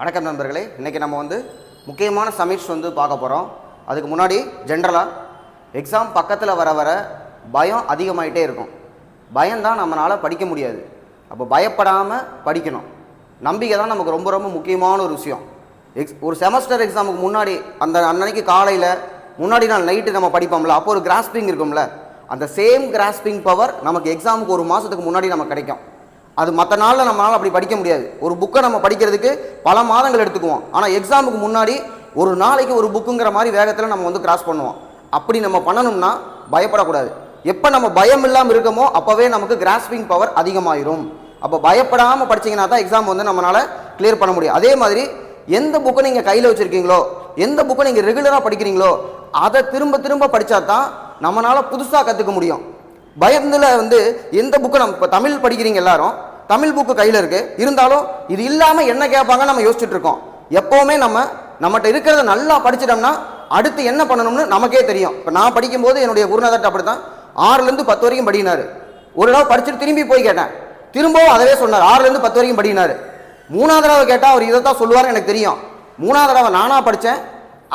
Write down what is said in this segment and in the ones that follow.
வணக்கம் நண்பர்களே. இன்றைக்கி நம்ம முக்கியமான சமிட்ஸ் பார்க்க போகிறோம். அதுக்கு முன்னாடி ஜென்ரலாக எக்ஸாம் பக்கத்தில் வர வர பயம் அதிகமாகிட்டே இருக்கும். பயம்தான் நம்மளால் படிக்க முடியாது. அப்போ பயப்படாமல் படிக்கணும். நம்பிக்கை தான் நமக்கு ரொம்ப ரொம்ப முக்கியமான ஒரு விஷயம். ஒரு செமஸ்டர் எக்ஸாமுக்கு முன்னாடி அன்னைக்கு காலையில் முன்னாடி நாள் நைட்டு நம்ம படிப்போம்ல, அப்போ ஒரு கிராஸ்பிங் இருக்கும்ல, அந்த சேம் கிராஸ்பிங் பவர் நமக்கு எக்ஸாமுக்கு ஒரு மாதத்துக்கு முன்னாடி நமக்கு கிடைக்கும். அது மற்ற நாளில் நம்மளால் அப்படி படிக்க முடியாது. ஒரு புக்கை நம்ம படிக்கிறதுக்கு பல மாதங்கள் எடுத்துக்குவோம். ஆனால் எக்ஸாமுக்கு முன்னாடி ஒரு நாளைக்கு ஒரு புக்குங்கிற மாதிரி வேகத்தில் நம்ம கிராஸ் பண்ணுவோம். அப்படி நம்ம பண்ணணும்னா பயப்படக்கூடாது. எப்போ நம்ம பயம் இல்லாமல் இருக்கமோ அப்போவே நமக்கு கிராஸ்பிங் பவர் அதிகமாயிரும். அப்போ பயப்படாமல் படிச்சிங்கன்னா தான் எக்ஸாம் நம்மளால் கிளியர் பண்ண முடியும். அதே மாதிரி எந்த புக்கை நீங்கள் கையில் வச்சுருக்கீங்களோ, எந்த புக்கை நீங்கள் ரெகுலராக படிக்கிறீங்களோ அதை திரும்ப திரும்ப படித்தா தான் நம்மளால் புதுசாக கற்றுக்க முடியும். பயத்தில் எந்த புக்கு நம்ம இப்போ தமிழ் படிக்கிறீங்க எல்லாரும், தமிழ் புக்கு கையில் இருக்குது, இருந்தாலும் இது இல்லாமல் என்ன கேட்பாங்க நம்ம யோசிச்சுட்டு இருக்கோம். எப்போவுமே நம்மகிட்ட இருக்கிறத நல்லா படிச்சிட்டோம்னா அடுத்து என்ன பண்ணணும்னு நமக்கே தெரியும். இப்போ நான் படிக்கும்போது என்னுடைய குருநாதர்கிட்ட அப்படி தான் 6லேருந்து 10 வரைக்கும் படினார். ஒரு தடவை படிச்சுட்டு திரும்பி போய் கேட்டேன், திரும்பவும் அதவே சொன்னார், 6லேருந்து 10 வரைக்கும் படினார். 3வது தடவை கேட்டால் அவர் இதை தான் சொல்லுவார் எனக்கு தெரியும். 3வது தடவை நானாக படித்தேன்.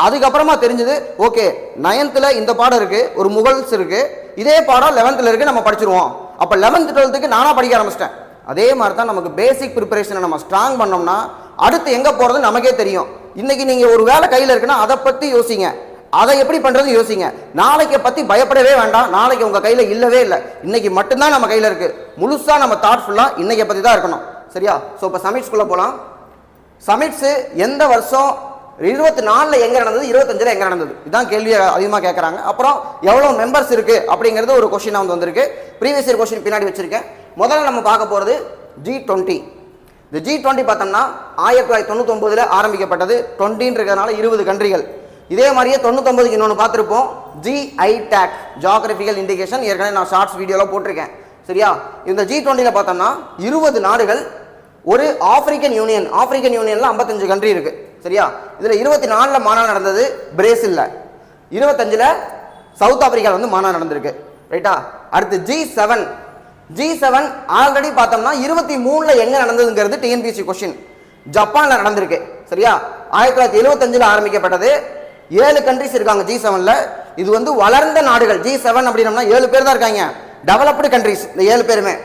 அதுக்கப்புறமா தெரிஞ்சது, ஓகே 9th இந்த பாடம் இருக்குது, ஒரு முகல்ஸ் இருக்குது, இதே பாடம் 11th இருக்குது, நம்ம படிச்சிருவோம். அப்போ 11th 12th நானாக படிக்க ஆரம்பிச்சிட்டேன். அதே மாதிரி தான் நமக்கு பேசிக் ப்ரிப்பரேஷனை நம்ம ஸ்ட்ராங் பண்ணோம்னா அடுத்து எங்கே போகிறது நமக்கே தெரியும். இன்றைக்கி நீங்கள் ஒரு வேலை கையில் இருக்குன்னா அதை பற்றி யோசிங்க, அதை எப்படி பண்ணுறது யோசிங்க. நாளைக்கு பற்றி பயப்படவே வேண்டாம். நாளைக்கு உங்கள் கையில் இல்லவே இல்லை, இன்றைக்கி மட்டும்தான் நம்ம கையில் இருக்குது. முழுசாக நம்ம தாட்ஃபுல்லாக இன்றைக்கி பற்றி தான் இருக்கணும். சரியா? ஸோ இப்போ சமிட்ஸ்குள்ளே போகலாம். சமிட்ஸு எந்த வருஷம் 24 எங்கே நடந்தது, 25 எங்கே நடந்தது, இதுதான் கேள்வி அதிகமாக கேட்குறாங்க. அப்புறம் எவ்வளோ மெம்பர்ஸ் இருக்குது அப்படிங்கிறது ஒரு கொஸ்டினாக வந்திருக்கு. ப்ரீவியஸ் இயர் கொஸ்டின் பின்னாடி வச்சுருக்கேன். முதல்ல நம்ம பார்க்க போகிறது G20. இந்த G20 பார்த்தோம்னா 1999 ஆரம்பிக்கப்பட்டது. 20ன்றதுனால 20 கண்ட்ரிகள். இதே மாதிரியே 99க்கு இன்னொன்று பார்த்துருப்போம், GITAC, ஜியோகிராஃபிக்கல் இண்டிகேஷன். ஏற்கனவே நான் ஷார்ட்ஸ் வீடியோவில் போட்டிருக்கேன். சரியா? இந்த G20ல் பார்த்தோம்னா 20 நாடுகள், ஒரு ஆப்பிரிக்கன் யூனியன். ஆப்பிரிக்கன் யூனியனில் 55 கண்ட்ரி இருக்குது. சரியா? இதில் 24 மாநாடு நடந்தது பிரேசிலில், 25 சவுத் ஆப்பிரிக்காவில் மாநாடு நடந்திருக்கு. ரைட்டா? அடுத்து G7 ஆல்ரெடி பார்த்தோம்னா 23 எங்கே நடந்ததுங்கிறது டிஎன்பிஎஸ்சி கொஸ்டின். ஜப்பானில் நடந்திருக்கு. சரியா? 1975 ஆரம்பிக்கப்பட்டது. 7 கண்ட்ரிஸ் இருக்காங்க G7ல். இது வளர்ந்த நாடுகள். G7 அப்படின்னம்னா 7 பேர் தான் இருக்காங்க, டெவலப்டு கண்ட்ரிஸ். இந்த 7 பேருமே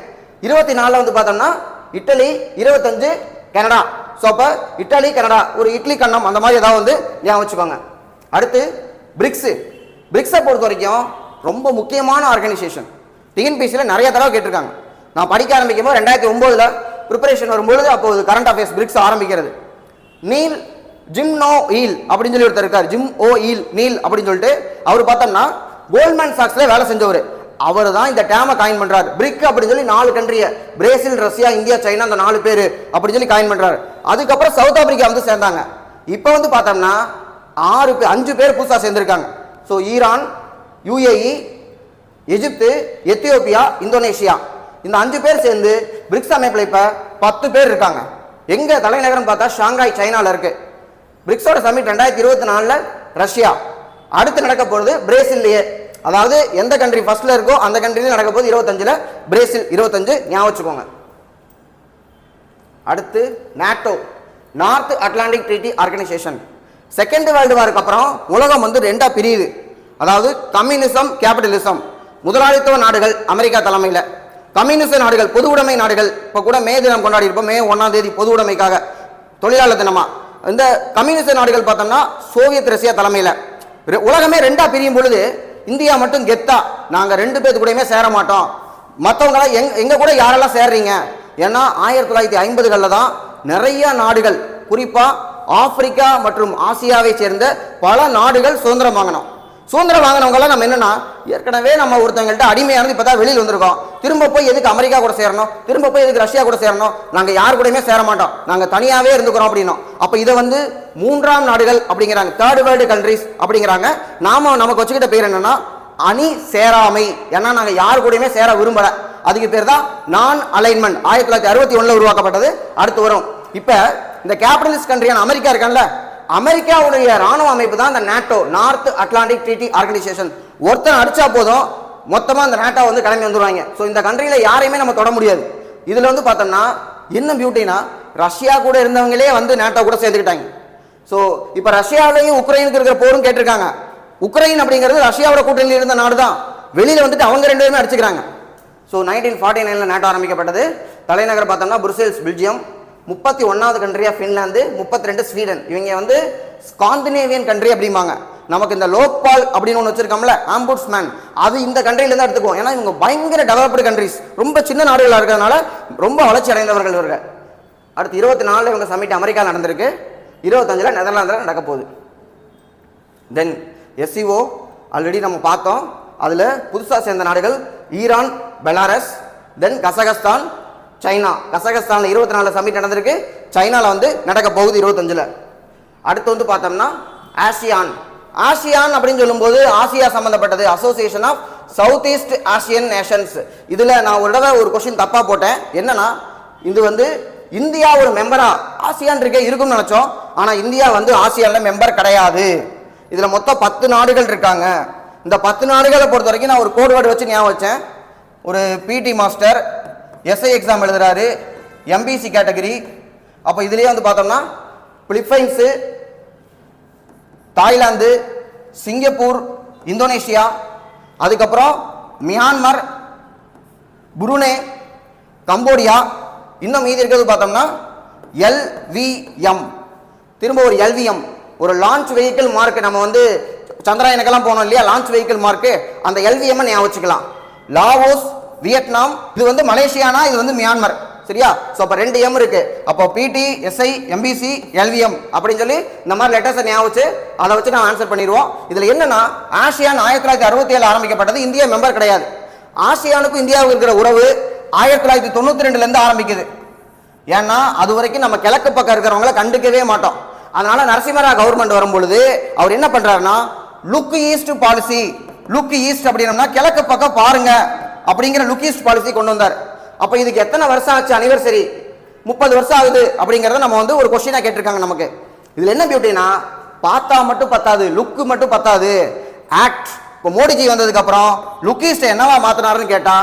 24 பார்த்தோம்னா இட்டலி, 25 கனடா. ஸோ அப்போ இட்டாலி கனடா ஒரு இட்லி கண்டம் அந்த மாதிரி ஏதாவது ஞாபகம் வச்சுக்கோங்க. அடுத்து பிரிக்ஸை பொறுத்த வரைக்கும் ரொம்ப முக்கியமான ஆர்கனைசேஷன். டிஎன்பிசியில் நிறைய தடவை கேட்டிருக்காங்க. நான் படிக்க ஆரம்பிக்கும் போது 2009 ப்ரிப்பரேஷன் வரும்பொழுது அப்போது கரண்ட் அஃபேர்ஸ் பிரிக்ஸ் ஆரம்பிக்கிறது. ஜிம் ஓ ஈல் அப்படின்னு சொல்லி ஒருத்தர் இருக்கார். ஜிம் ஓ ஈல் நீல் அப்படின்னு சொல்லிட்டு அவர் பார்த்தோம்னா கோல்ட்மேன் சாக்ஸ்ல வேலை செஞ்சவர். அவர் தான் இந்த டேமை காயின் பண்றாரு. பிரிக் அப்படின்னு சொல்லி 4 கண்ட்ரியை, பிரேசில், ரஷ்யா, இந்தியா, சைனா, அந்த 4 பேர் அப்படின்னு சொல்லி காயின் பண்றாரு. அதுக்கப்புறம் சவுத் ஆப்பிரிக்கா சேர்ந்தாங்க. இப்போ பார்த்தோம்னா 5 பேர் புதுசாக சேர்ந்திருக்காங்க. ஸோ ஈரான், UAE, எகிப்து, எத்தியோப்பியா, இந்தோனேஷியா, இந்த 5 பேர் சேர்ந்து பிரிக்ஸ் அமைப்பில் இப்போ 10 பேர் இருக்காங்க. எங்க தலைநகரம் பார்த்தா ஷாங்காய், சைனால இருக்கு. பிரிக்ஸோட சமிட் 2024 ரஷ்யா. அடுத்து நடக்க போறது பிரேசில்லையே. அதாவது எந்த கண்ட்ரி ஃபர்ஸ்ட்ல இருக்கோ அந்த கண்ட்ரில நடக்க போது 25 பிரேசில் 25 ஞாபகம் வச்சுக்கோங்க. அடுத்து NATO, North Atlantic Treaty Organisation. Second world வாருக்கு அப்புறம் உலகம் ரெண்டா பிரியுது. அதாவது கம்யூனிசம், கேபிட்டலிசம். முதலாளித்துவ நாடுகள் அமெரிக்கா தலைமையில், கம்யூனிச நாடுகள், பொது உடைமை நாடுகள். இப்போ கூட மே தினம் கொண்டாடி இருப்போம், மே 1 பொது உடைமைக்காக, தொழிலாளர் தினமா. இந்த கம்யூனிச நாடுகள் பார்த்தோம்னா சோவியத் ரஷ்யா தலைமையில். உலகமே ரெண்டா பிரியும் பொழுது இந்தியா மட்டும் கெத்தா, நாங்கள் 2 பேர்த்து கூடயுமே சேர மாட்டோம், மற்றவங்களாம் எங்க கூட யாரெல்லாம் சேர்றீங்க. ஏன்னா 1950களில் தான் நிறைய நாடுகள், குறிப்பாக ஆப்பிரிக்கா மற்றும் ஆசியாவை சேர்ந்த பல நாடுகள் சுதந்திரம் வாங்கினோம். சுதந்திரம் வாங்கினவங்களாம் நம்ம என்னன்னா, ஏற்கனவே நம்ம ஒருத்தவங்கள்ட்ட அடிமையானது இப்போ தான் வெளியில் வந்திருக்கோம், திரும்ப போய் எதுக்கு அமெரிக்கா கூட சேரணும், திரும்ப போய் எதுக்கு ரஷ்யா கூட சேரணும், நாங்கள் யார் கூடயுமே சேர மாட்டோம், நாங்கள் தனியாகவே இருந்துக்கிறோம் அப்படின்னோம். அப்போ இதை 3ஆம் நாடுகள் அப்படிங்கிறாங்க, தேர்ட் வேர்ல்டு கண்ட்ரிஸ் அப்படிங்கிறாங்க. நமக்கு வச்சுக்கிட்ட பேர் என்னன்னா அணி சேராமை. ஏன்னா நாங்கள் யார் கூடயுமே சேர விரும்பல. அதுக்கு பேர் தான் நான் அலைன்மெண்ட். 1961 உருவாக்கப்பட்டது. அடுத்து வரும். இப்போ இந்த கேபிட்டலிஸ்ட் கண்ட்ரியான அமெரிக்கா இருக்கான்ல, அமெரிக்காவுடைய ராணுவ அமைப்பு தான் இந்த NATO, North Atlantic Treaty organisation. ஒருத்தன் அடிச்சா போதும் மொத்தமாக அந்த நாட்டோ கிளம்பி வந்துடுவாங்க. ஸோ இந்த கண்ட்ரியில் யாரையுமே நம்ம தொட முடியாது. இதில் பார்த்தோம்னா என்ன பியூட்டினா ரஷ்யா கூட இருந்தவங்களே வந்து நேட்டோ கூட சேர்ந்துக்கிட்டாங்க. ஸோ இப்போ ரஷ்யாவிலையும் உக்ரைனுக்கு இருக்கிற போரும் கேட்டிருக்காங்க. உக்ரைன் அப்படிங்கிறது ரஷ்யாவோட கூட்டணியில் இருந்த நாடு தான், வெளியில் வந்துட்டு அவங்க 2 பேருமே அடிச்சுக்கிறாங்க. ஸோ 1949 நேட்டோ ஆரம்பிக்கப்பட்டது. தலைநகர் பார்த்தோம்னா புருசெல்ஸ், பெல்ஜியம். 31வது கண்ட்ரியா ஃபின்லாந்து, 32 ஸ்வீடன். இவங்க வந்து ஸ்காண்டினேவியன் கண்ட்ரி அப்படிம்பாங்க. நமக்கு இந்த லோக்பால் அப்படின்னு ஒன்று வச்சிருக்கோம்ல, ஆம்புட்ஸ்மேன், அது இந்த கண்ட்ரிலேருந்து எடுத்துக்குவோம். ஏன்னா இவங்க பயங்கர டெவலப்டு கண்ட்ரிஸ், ரொம்ப சின்ன நாடுகளாக இருக்கிறதுனால ரொம்ப வளர்ச்சி அடைந்தவர்கள் இவர்கள். அடுத்து 24 இவங்க சமிட் அமெரிக்கா நடந்திருக்கு, 25 நெதர்லாந்தில் நடக்க போகுது. தென் எஸ்சிஓ ஆல்ரெடி நம்ம பார்த்தோம். அதில் புதுசாக சேர்ந்த நாடுகள் ஈரான், பெலாரஸ், தென் கசகஸ்தான், சைனா. கசகஸ்தானில் 24 சமிட் நடந்திருக்கு, சைனாவில் வந்து நடக்க போகுது 25. அடுத்து வந்து பார்த்தோம்னா ஆசியான். ஆசியான் அப்படின்னு சொல்லும்போது ஆசியா சம்பந்தப்பட்டது, association of south east Asian nations. இதில் நான் ஒரு தடவை ஒரு கொஸ்டின் தப்பாக போட்டேன். என்னன்னா இது வந்து இந்தியா ஒரு மெம்பரா ஆசியான் இருக்கே இருக்கும்னு நினைச்சோம். ஆனால் இந்தியா வந்து ஆசியானில் மெம்பர் கிடையாது. இதில் மொத்தம் 10 நாடுகள் இருக்காங்க. இந்த 10 நாடுகளை பொறுத்த வரைக்கும் நான் ஒரு கோட் வேர்டு வச்சு ஞாபகம் வச்சேன். ஒரு பிடி மாஸ்டர் எஸ்ஐ எக்ஸாம் எழுதுறாரு, எம்பிசி கேட்டகரி. அப்போ இதுலேயே வந்து பார்த்தோம்னா பிலிப்பைன்ஸு, தாய்லாந்து, சிங்கப்பூர், இந்தோனேஷியா, அதுக்கப்புறம் மியான்மர், புருனே, கம்போடியா, இன்னும் மீதி இருக்கிறது பார்த்தோம்னா எல்விஎம். திரும்ப ஒரு எல்விஎம், ஒரு லான்ச் வெஹிக்கிள் மார்க். நம்ம வந்து சந்திராயனுக்கெல்லாம் போனோம் இல்லையா, லான்ச் வெஹிக்கிள் மார்க்கு, அந்த எல்விஎம் ஞாபகம் வச்சுக்கலாம். லாவோஸ், வியட்நாம், இது வந்து மலேசியானா, இது வந்து மியான்மர். சரியா? ஸோ அப்போ 2 எம் இருக்கு. அப்போ பிடி, எஸ்ஐ, எம்பிசி, எல்விஎம் அப்படின்னு சொல்லி இந்த மாதிரி லெட்டர்ஸை ஞாபகம் வச்சு அதை வச்சு நான் ஆன்சர் பண்ணிடுவோம். இதில் என்னன்னா ஆசியான் 1967 ஆரம்பிக்கப்பட்டது, இந்தியா மெம்பர் கிடையாது. ஆசியானுக்கும் இந்தியாவுக்கு இருக்கிற உறவு 1992 ஆரம்பிக்குது. ஏன்னா அது வரைக்கும் நம்ம கிழக்கு பக்கம் இருக்கிறவங்களை கண்டுக்கவே மாட்டோம். அதனால நரசிம்மராவ் கவர்மெண்ட் வரும்பொழுது அவர் என்ன பண்றாருன்னா look east policy. Look east அப்படின்னா கிழக்கு பக்கம் பாருங்க அப்படிங்கிற லுக் ஈஸ்ட் பாலிசி கொண்டு வந்தார். அப்ப இதுக்கு எத்தனை வருஷம் ஆச்சு அனிவர்சரி? 30 வருஷம் ஆகுது அப்படிங்கறத நம்ம வந்து ஒரு கொஸ்டினா கேட்டிருக்காங்க நமக்கு. இதுல என்ன பியூட்டினா பார்த்தா மட்டும் பத்தாது, லுக் மட்டும் பத்தாது, ஆக்ட். இப்போ மோடிஜி வந்ததுக்கு அப்புறம் லுக் ஈஸ்ட் என்னவா மாத்தினாருன்னு கேட்டா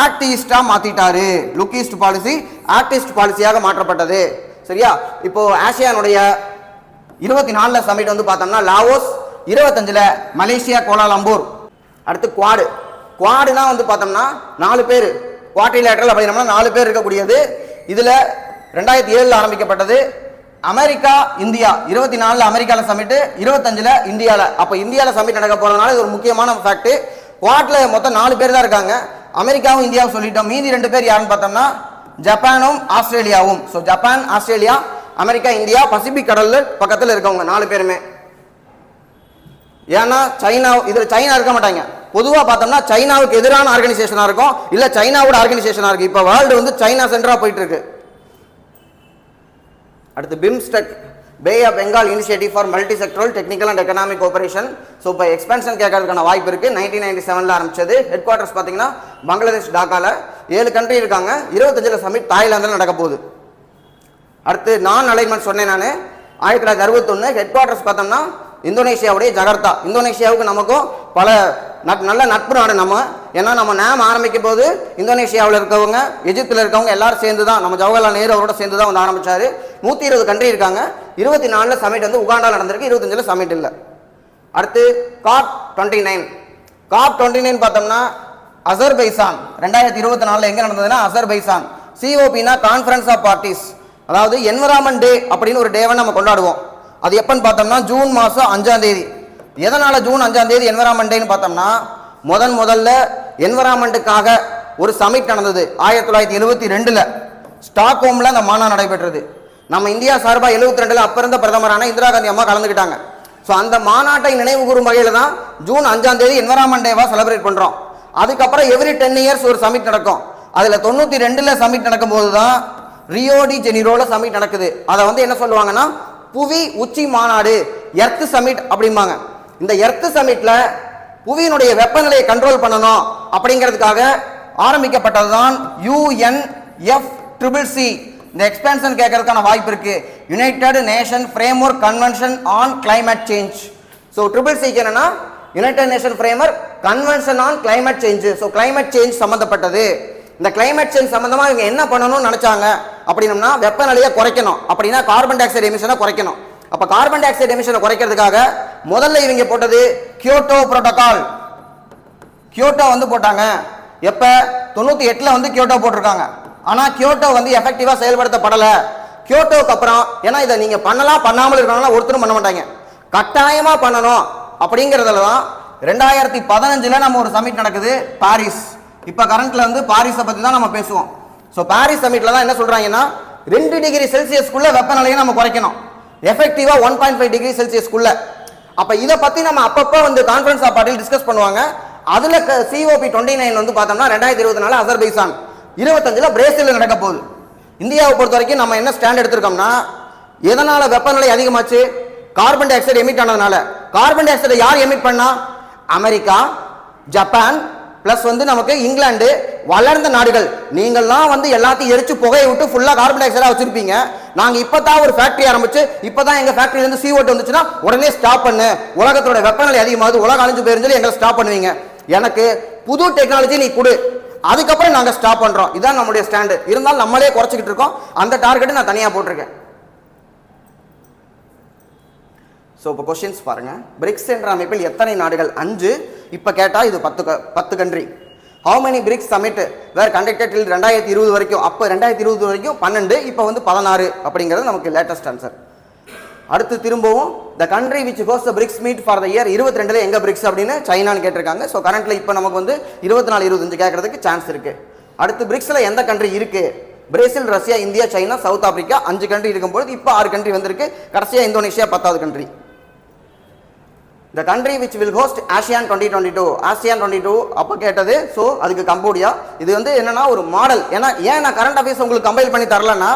ஆக்ட் ஈஸ்டா மாத்திட்டாரு. Look east policy act east பாலிசியாக மாற்றப்பட்டது. சரியா? இப்போ ஆசியானுடைய 24 சமிட் வந்து பார்த்தோம்னா லாவோஸ், 25 மலேசியா கோலாலம்பூர். அடுத்து குவாடு. குவாடுனா வந்து பார்த்தோம்னா 4 பேர், குவாட்ரிலேட்டரல் அப்படின்னா 4 பேர் இருக்கக்கூடியது. இதுல 2007 ஆரம்பிக்கப்பட்டது. அமெரிக்கா, இந்தியா 24 அமெரிக்கால சமிட், 25 இந்தியால. அப்ப இந்தியால சமிட் நடக்க போறதுனால இது ஒரு முக்கியமான ஃபேக்ட். குவாட்ல மொத்தம் 4 பேர் தான் இருக்காங்க. அமெரிக்காவும் இந்தியாவும் சொல்லிட்டோம். மீதி 2 பேர் யாருன்னு பார்த்தோம்னா ஜப்பானும் ஆஸ்திரேலியாவும். So Japan, Australia, America, India, Pacific கடல்ல பக்கத்தில் இருக்கவங்க 4 பேருமே. ஏன்னா சைனா, இதுல சைனா இருக்க மாட்டாங்க. பொதுவாக பார்த்தோம்னா சைனாவுக்கு எதிரான ஆர்கனைசேஷனா இருக்கும், இல்ல சைனாவோட ஆர்கனைசேஷனா இருக்கு. இப்போ வேர்ல்டு வந்து சைனா சென்டரா போயிட்டு இருக்கு. அடுத்து BIMSTEC, bay of Bengal initiative for multi sectoral technical and economic cooperation. So இப்போ எக்ஸ்பென்ஷன் கேட்கறதுக்கான வாய்ப்பு இருக்கு. 1997 ஆரம்பிச்சது. ஹெட் குவார்டர்ஸ் பார்த்தீங்கன்னா பங்களாதேஷ் டாக்கால. 7 கண்ட்ரி இருக்காங்க. 25 சமிட் தாய்லாந்தில் நடக்க போகுது. அடுத்து நான் அலைன்மெண்ட் சொன்னேன் நான் 1961. ஹெட் குவார்டர்ஸ் பார்த்தோம்னா இந்தோனேஷியாவுடைய ஜகர்த்தா. இந்தோனேஷியாவுக்கு நமக்கும் பல நல்ல நட்பு நாடு நம்ம. ஏன்னா நம்ம நேம் ஆரம்பிக்கும் போது இந்தோனேஷியாவில் இருக்கவங்க, எஜிப்தில் இருக்கவங்க எல்லாரும் சேர்ந்து தான், நம்ம ஜவஹர்லால் நேரு அவரோட சேர்ந்து தான் வந்து ஆரம்பிச்சாரு. 120 கண்ட்ரி இருக்காங்க. 24 சமிட் வந்து உகாண்டா நடந்திருக்கு, 25 சமிட் இல்லை. அடுத்து காப் 29. காப் 29 பார்த்தோம்னா அசர்பைசான் 2024 எங்க நடந்ததுன்னா அசர்பைசான். சிஓபினா கான்ஃபரன்ஸ் ஆஃப் பார்ட்டிஸ், அதாவது என்விரான்மெண்ட் டே அப்படின்னு ஒரு டேவை நம்ம கொண்டாடுவோம். அது எப்பன்னு பார்த்தோம்னா ஜூன் மாதம் 5ஆம் தேதி. எதனால ஜூன் 5ஆம் தேதி என்விரான்மெண்ட் டேன்னு பார்த்தோம்னா முதல்ல என்விரான்மெண்ட்டுக்காக ஒரு சமிட் நடந்தது 1972 ஸ்டாக்ஹோம்ல அந்த மாநாடு நடைபெற்றது. நம்ம இந்தியா சார்பாக 72 அப்ப இருந்த பிரதமரான இந்திரா காந்தி அம்மா கலந்துக்கிட்டாங்க. ஸோ அந்த மாநாட்டை நினைவு கூறும் வகையில் தான் ஜூன் 5ஆம் தேதி என்விரான்மெண்ட் டேவா செலிப்ரேட் பண்றோம். அதுக்கப்புறம் எவ்ரி 10 இயர்ஸ் ஒரு சமிட் நடக்கும். அதுல 92 சமிட் நடக்கும் போது தான் ரியோ டி ஜெனிரோல சமிட் நடக்குது. அதை வந்து என்ன சொல்லுவாங்கன்னா புவி உச்சி மாநாடு, எர்த் சமிட் அப்படிம்பாங்க. இந்த எர்த் சமிட்ல புவியினுடைய வெப்பநிலையை கண்ட்ரோல் பண்ணணும் அப்படிங்கிறதுக்காக ஆரம்பிக்கப்பட்டதுதான் UNFCCC. இந்த எக்ஸ்பென்ஷன் கேட்கறதுக்கான வாய்ப்பு இருக்கு. United nation framework convention on climate change. So CCC என்னன்னா United nation framework convention on climate change. So climate change சம்பந்தப்பட்டது. இந்த கிளைமேட் சேஞ்ச் சம்பந்தமா இவங்க என்ன பண்ணணும்னு நினைச்சாங்க அப்படின்னா வெப்பநிலையை குறைக்கணும், அப்படின்னா கார்பன் டை ஆக்சைடு எமிஷனை குறைக்கணும். அப்ப கார்பன் டை ஆக்சைடு எமிஷனை குறைக்கிறதுக்காக முதல்ல இவங்க போட்டது கியோட்டோ புரோட்டோகால். கியோட்டோ வந்து போட்டாங்க எப்ப 98ல வந்து கியோட்டோ போட்டிருக்காங்க. ஆனா கியோட்டோ வந்து எஃபெக்டிவா செயல்படுத்தப்படல. கியோட்டோக்கு அப்புறம் ஏன்னா இதை நீங்க பண்ணலாம் பண்ணாமல் இருக்கணும்னா ஒருத்தரும் பண்ண மாட்டாங்க, கட்டாயமா பண்ணணும் அப்படிங்கிறதுல தான் 2015ல நம்ம ஒரு சமிட் நடக்குது பாரிஸ். இப்ப கரண்ட்ல வந்து பாரிஸை பத்தி தான் நம்ம பேசுவோம். ஸோ பாரிஸ் சமிட்ல தான் என்ன சொல்றாங்கன்னா 2 டிகிரி செல்சியஸ்க்குள்ள வெப்பநிலையை நம்ம குறைக்கணும், எஃபெக்டிவா 1.5 டிகிரி செல்சியஸ்க்குள்ள. அப்ப இதை பத்தி நம்ம அப்பப்போ வந்து கான்ஃபரன்ஸ் ஆஃப் பார்ட்டியில் டிஸ்கஸ் பண்ணுவாங்க. அதுல COP29 வந்து பார்த்தோம்னா 2024 அசர்பைசான், 25ல பிரேசில் நடக்க போகுது. இந்தியாவை பொறுத்த வரைக்கும் நம்ம என்ன ஸ்டாண்ட் எடுத்திருக்கோம்னா, எதனால வெப்பநிலை அதிகமாச்சு? கார்பன் டை ஆக்சைடு எமிட் ஆனதுனால. கார்பன் டை ஆக்சைடை யார் எமிட் பண்ணா? அமெரிக்கா, ஜப்பான் பிளஸ் வந்து நமக்கு இங்கிலாந்து, வளர்ந்த நாடுகள். நீங்கள்லாம் வந்து எல்லாத்தையும் எரிச்சு புகையை விட்டு ஃபுல்லா கார்பன் டை ஆக்சைடா வச்சிருப்பீங்க. நாங்க இப்பதான் ஒரு ஃபேக்டரி ஆரம்பிச்சு இப்பதான் எங்க ஃபேக்டரியில இருந்து CO2 வந்துச்சுன்னா உடனே ஸ்டாப் பண்ணு, உலகத்தோட வெப்பநிலை அதிகமாகுது, உலகம் அழிஞ்சு போயிருந்தது எங்களை ஸ்டாப் பண்ணுவீங்க. எனக்கு புது டெக்னாலஜி நீ கொடு, அதுக்கப்புறம் நாங்க ஸ்டாப் பண்றோம். இதான் நம்மளுடைய ஸ்டாண்டு. இருந்தாலும் நம்மளே குறைச்சிக்கிட்டு இருக்கோம். அந்த டார்கெட் நான் தனியா போட்டிருக்கேன். ஸோ இப்போ கொஸ்டின்ஸ் பாருங்க. பிரிக்ஸ் என்ற அமைப்பில் எத்தனை நாடுகள்? 5. இப்போ கேட்டா இது 10 country. How many BRICS summit were conducted till 2020 வரைக்கும்? அப்போ 2020 வரைக்கும் 12, இப்போ வந்து 16 அப்படிங்கிறது நமக்கு லேட்டஸ்ட் ஆன்சர். அடுத்து திரும்பவும் the country which host the BRICS meet for the year 22ல எங்க பிரிக்ஸ் அப்படின்னு சைனான்னு கேட்டிருக்காங்க. ஸோ கரண்ட்ல இப்போ நமக்கு வந்து 24-25 கேட்கறதுக்கு சான்ஸ் இருக்கு. அடுத்து பிரிக்ஸ்ல எந்த கண்ட்ரி இருக்கு? Brazil, Russia, India, China, South Africa 5 country இருக்கும்போது இப்போ 6 கண்ட்ரி வந்திருக்கு. கடைசியா இந்தோனேஷியா 10வது country. The country which will host ASEAN 2022. ASEAN 22 அப்போ கேட்டது. ஸோ அதுக்கு கம்போடியா. இது வந்து என்னன்னா ஒரு மாடல். ஏன் நான் கரண்ட் அஃபேர்ஸ் உங்களுக்கு கம்பைல் பண்ணி தரலன்னா,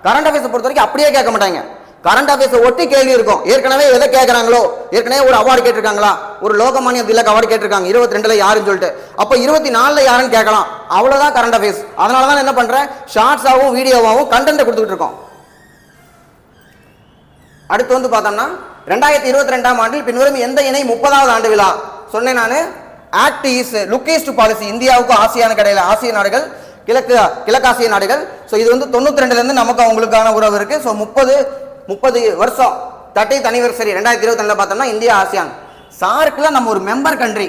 கரண்ட் அஃபேர்ஸ் பொறுத்த வரைக்கும் அப்படியே கேட்க மாட்டாங்க. கரண்ட் அஃபேர்ஸ் ஒட்டி கேள்வி இருக்கும். ஏற்கனவே எதை கேட்கறாங்களோ, ஏற்கனவே ஒரு அவார்டு கேட்டிருக்காங்களா, ஒரு லோகமானிய திலக் அவார்டு கேட்டிருக்காங்க 22ல யாருன்னு சொல்லிட்டு, அப்போ 24ல யாருன்னு கேட்கலாம். அவ்வளவுதான் கரண்ட் அஃபேர்ஸ். அதனால தான் என்ன பண்றேன், ஷார்ட்ஸாகவும் வீடியோவாகவும் கண்டென்ட் கொடுத்துட்டு இருக்கோம். அடுத்து வந்து பார்த்தோம்னா 2022ஆம் ஆண்டில் பின்வரும் எந்த இணை 30வது ஆண்டு விழா? சொன்னேன் நான். Act is look east policy. இந்தியாவுக்கு ஆசியானுக்கு இடையில, ஆசிய நாடுகள், கிழக்காசிய நாடுகள். ஸோ இது வந்து 92ல இருந்து நமக்கு அவங்களுக்கான உறவு இருக்கு. ஸோ 30 வருஷம் 30th anniversary 2022ல பார்த்தோம்னா இந்தியா ஆசியான் சார்க்குல நம்ம ஒரு மெம்பர் கண்ட்ரி.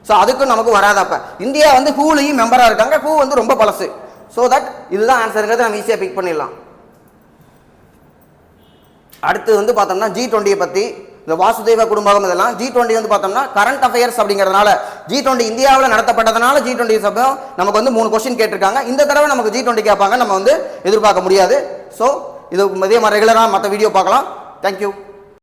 ஸோ அதுக்கும் நமக்கு வராதப்ப இந்தியா வந்து ஹூலையும் மெம்பரா இருக்காங்க. ஹூ வந்து ரொம்ப பழசு. ஸோ தட் இதுதான் ஆன்சருங்கிறது நம்ம ஈஸியாக பிக் பண்ணிடலாம். அடுத்து வந்து பார்த்தோம்னா G20 பத்தி, இந்த வாசுதேவ குடும்பம் இதெல்லாம். G20 வந்து பார்த்தோம்னா கரண்ட் அஃபேர்ஸ் அப்படிங்கிறதுனால, G20 இந்தியாவில் நடத்தப்பட்டதுனால G20 சபம் நமக்கு வந்து 3 கொஸ்டின் கேட்டிருக்காங்க. இந்த தடவை நமக்கு G20 கேட்பாங்க, நம்ம வந்து எதிர்பார்க்க முடியாது. ஸோ இது இதே மாதிரி ரெகுலராக மற்ற வீடியோ பார்க்கலாம். தேங்க்யூ.